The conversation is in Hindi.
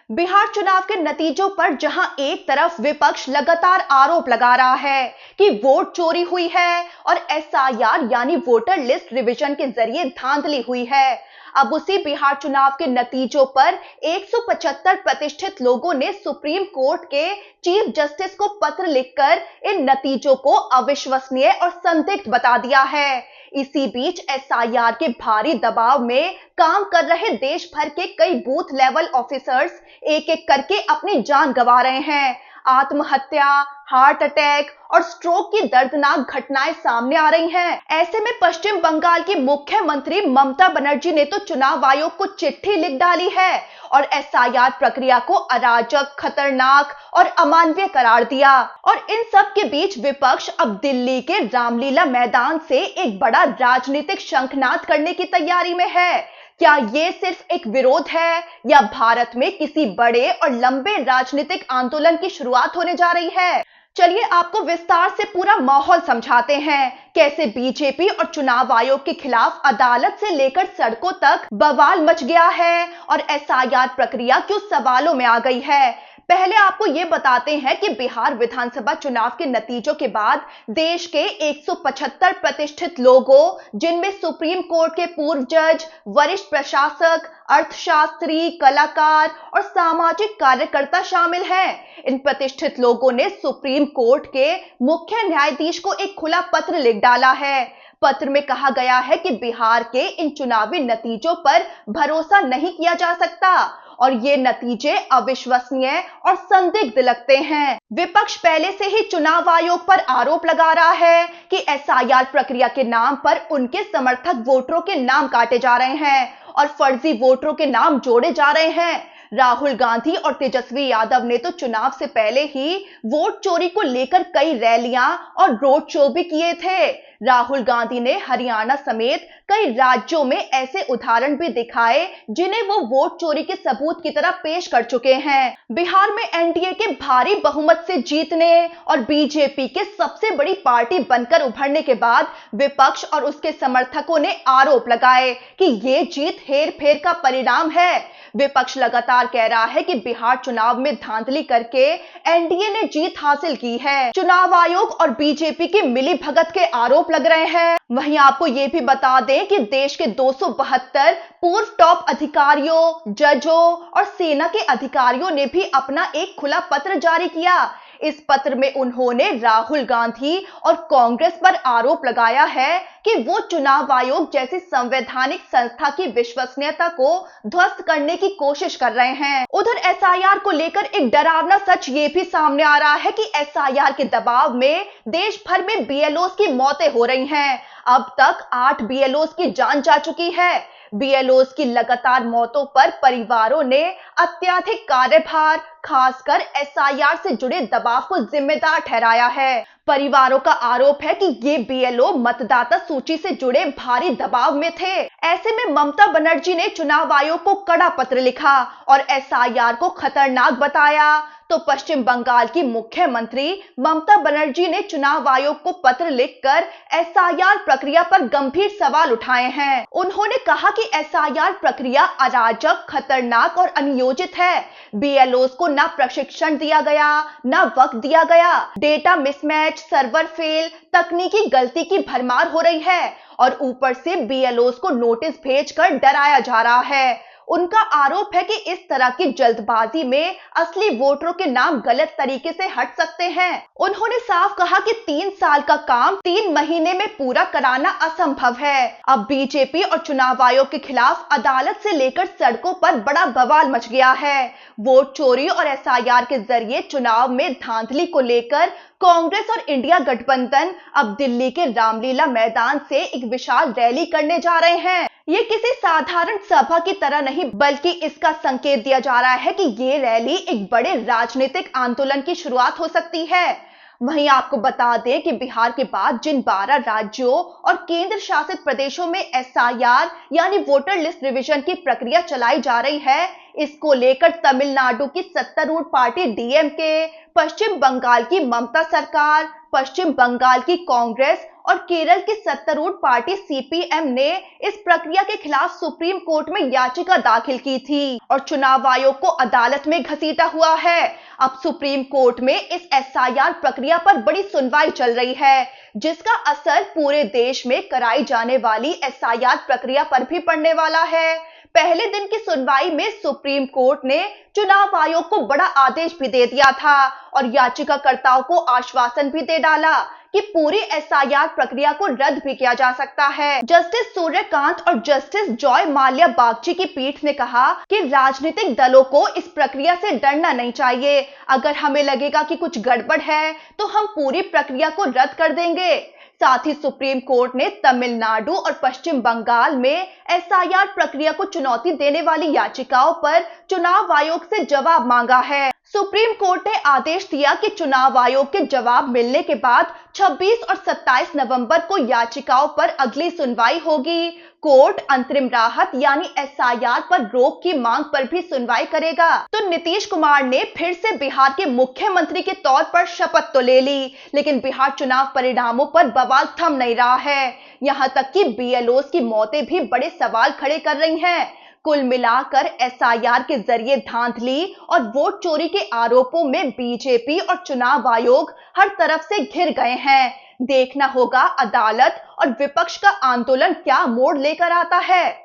बिहार चुनाव के नतीजों पर जहां एक तरफ विपक्ष लगातार आरोप लगा रहा है कि वोट चोरी हुई है और एसआईआर यानी वोटर लिस्ट रिवीजन के जरिए धांधली हुई है, अब उसी बिहार चुनाव के नतीजों पर 175 प्रतिष्ठित लोगों ने सुप्रीम कोर्ट के चीफ जस्टिस को पत्र लिखकर इन नतीजों को अविश्वसनीय और संदिग्ध बता दिया है। इसी बीच एसआईआर के भारी दबाव में काम कर रहे देश भर के कई बूथ लेवल ऑफिसर्स एक एक करके अपनी जान गंवा रहे हैं। आत्महत्या, हार्ट अटैक और स्ट्रोक की दर्दनाक घटनाएं सामने आ रही हैं। ऐसे में पश्चिम बंगाल की मुख्यमंत्री ममता बनर्जी ने तो चुनाव आयोग को चिट्ठी लिख डाली है और एसआईआर प्रक्रिया को अराजक, खतरनाक और अमानवीय करार दिया। और इन सब के बीच विपक्ष अब दिल्ली के रामलीला मैदान से एक बड़ा राजनीतिक शंखनाद करने की तैयारी में है। क्या ये सिर्फ एक विरोध है या भारत में किसी बड़े और लंबे राजनीतिक आंदोलन की शुरुआत होने जा रही है? चलिए आपको विस्तार से पूरा माहौल समझाते हैं। कैसे बीजेपी और चुनाव आयोग के खिलाफ अदालत से लेकर सड़कों तक बवाल मच गया है और एसआईआर प्रक्रिया क्यों सवालों में आ गई है। पहले आपको ये बताते हैं कि बिहार विधानसभा चुनाव के नतीजों के बाद देश के 175 प्रतिष्ठित लोगों, जिनमें सुप्रीम कोर्ट के पूर्व जज, वरिष्ठ प्रशासक, अर्थशास्त्री, कलाकार और सामाजिक कार्यकर्ता शामिल हैं। इन प्रतिष्ठित लोगों ने सुप्रीम कोर्ट के मुख्य न्यायाधीश को एक खुला पत्र लिख डाला है। पत्र में कहा गया है कि बिहार के इन चुनावी नतीजों पर भरोसा नहीं किया जा सकता और ये नतीजे अविश्वसनीय और संदिग्ध लगते हैं। विपक्ष पहले से ही चुनाव आयोग पर आरोप लगा रहा है कि एसआईआर प्रक्रिया के नाम पर उनके समर्थक वोटरों के नाम काटे जा रहे हैं और फर्जी वोटरों के नाम जोड़े जा रहे हैं। राहुल गांधी और तेजस्वी यादव ने तो चुनाव से पहले ही वोट चोरी को लेकर कई रैलियां और रोड शो भी किए थे। राहुल गांधी ने हरियाणा समेत कई राज्यों में ऐसे उदाहरण भी दिखाए जिन्हें वो वोट चोरी के सबूत की तरह पेश कर चुके हैं। बिहार में एनडीए के भारी बहुमत से जीतने और बीजेपी के सबसे बड़ी पार्टी बनकर उभरने के बाद विपक्ष और उसके समर्थकों ने आरोप लगाए कि ये जीत हेर-फेर का परिणाम है। विपक्ष लगातार कह रहा है कि बिहार चुनाव में धांधली करके एनडीए ने जीत हासिल की है। चुनाव आयोग और बीजेपी की मिलीभगत के आरोप लग रहे हैं। वहीं आपको ये भी बता दें कि देश के 272 पूर्व टॉप अधिकारियों, जजों और सेना के अधिकारियों ने भी अपना एक खुला पत्र जारी किया। इस पत्र में उन्होंने राहुल गांधी और कांग्रेस पर आरोप लगाया है कि वो चुनाव आयोग जैसी संवैधानिक संस्था की विश्वसनीयता को ध्वस्त करने की कोशिश कर रहे हैं। उधर एसआईआर को लेकर एक डरावना सच ये भी सामने आ रहा है कि एसआईआर के दबाव में देश भर में बीएलओस की मौतें हो रही हैं। अब तक 8 बीएलओस की जान जा चुकी है। बीएलओस की लगातार मौतों पर परिवारों ने अत्यधिक कार्यभार, खासकर एसआईआर से जुड़े दबाव को जिम्मेदार ठहराया है। परिवारों का आरोप है कि ये बीएलओ मतदाता सूची से जुड़े भारी दबाव में थे। ऐसे में ममता बनर्जी ने चुनाव आयोग को कड़ा पत्र लिखा और एसआईआर को खतरनाक बताया। तो पश्चिम बंगाल की मुख्यमंत्री ममता बनर्जी ने चुनाव आयोग को पत्र लिखकर एसआईआर प्रक्रिया पर गंभीर सवाल उठाए हैं। उन्होंने कहा कि एसआईआर प्रक्रिया अराजक, खतरनाक और अनियोजित है। बीएलओस को ना प्रशिक्षण दिया गया, ना वक्त दिया गया। डेटा मिसमैच, सर्वर फेल, तकनीकी गलती की भरमार हो रही है और ऊपर से बीएलओस को नोटिस भेजकर डराया जा रहा है। उनका आरोप है कि इस तरह की जल्दबाजी में असली वोटरों के नाम गलत तरीके से हट सकते हैं। उन्होंने साफ कहा कि 3 साल का काम 3 महीने में पूरा कराना असंभव है। अब बीजेपी और चुनाव आयोग के खिलाफ अदालत से लेकर सड़कों पर बड़ा बवाल मच गया है। वोट चोरी और एसआईआर के जरिए चुनाव में धांधली को लेकर कांग्रेस और इंडिया गठबंधन अब दिल्ली के रामलीला मैदान से एक विशाल रैली करने जा रहे हैं। ये किसी साधारण सभा की तरह नहीं, बल्कि इसका संकेत दिया जा रहा है कि ये रैली एक बड़े राजनीतिक आंदोलन की शुरुआत हो सकती है। वहीं आपको बता दें कि बिहार के बाद जिन 12 राज्यों और केंद्र शासित प्रदेशों में एसआईआर यानी वोटर लिस्ट रिवीजन की प्रक्रिया चलाई जा रही है, इसको लेकर तमिलनाडु की सत्तारूढ़ पार्टी डीएमके, पश्चिम बंगाल की ममता सरकार, पश्चिम बंगाल की कांग्रेस और केरल की सत्तारूढ़ पार्टी सीपीएम ने इस प्रक्रिया के खिलाफ सुप्रीम कोर्ट में याचिका दाखिल की थी और चुनाव आयोग को अदालत में घसीटा हुआ है। अब सुप्रीम कोर्ट में इस एसआईआर प्रक्रिया पर बड़ी सुनवाई चल रही है, जिसका असर पूरे देश में कराई जाने वाली एसआईआर प्रक्रिया पर भी पड़ने वाला है। पहले दिन की सुनवाई में सुप्रीम कोर्ट ने चुनाव आयोग को बड़ा आदेश भी दे दिया था और याचिकाकर्ताओं को आश्वासन भी दे डाला कि पूरी एसआईआर प्रक्रिया को रद्द भी किया जा सकता है। जस्टिस सूर्यकांत और जस्टिस जॉय माल्या बागची की पीठ ने कहा कि राजनीतिक दलों को इस प्रक्रिया से डरना नहीं चाहिए। अगर हमें लगेगा कि कुछ गड़बड़ है तो हम पूरी प्रक्रिया को रद्द कर देंगे। साथ ही सुप्रीम कोर्ट ने तमिलनाडु और पश्चिम बंगाल में एसआईआर प्रक्रिया को चुनौती देने वाली याचिकाओं पर चुनाव आयोग से जवाब मांगा है। सुप्रीम कोर्ट ने आदेश दिया कि चुनाव आयोग के जवाब मिलने के बाद 26 और 27 नवंबर को याचिकाओं पर अगली सुनवाई होगी। कोर्ट अंतरिम राहत यानी एसआईआर पर रोक की मांग पर भी सुनवाई करेगा। तो नीतीश कुमार ने फिर से बिहार के मुख्यमंत्री के तौर पर शपथ तो ले ली, लेकिन बिहार चुनाव परिणामों पर बवाल थम नहीं रहा है। यहां तक कि बीएलओस की मौतें भी बड़े सवाल खड़े कर रही हैं। कुल मिलाकर एसआईआर के जरिए धांधली और वोट चोरी के आरोपों में बीजेपी और चुनाव आयोग हर तरफ से घिर गए हैं। देखना होगा अदालत और विपक्ष का आंदोलन क्या मोड़ लेकर आता है।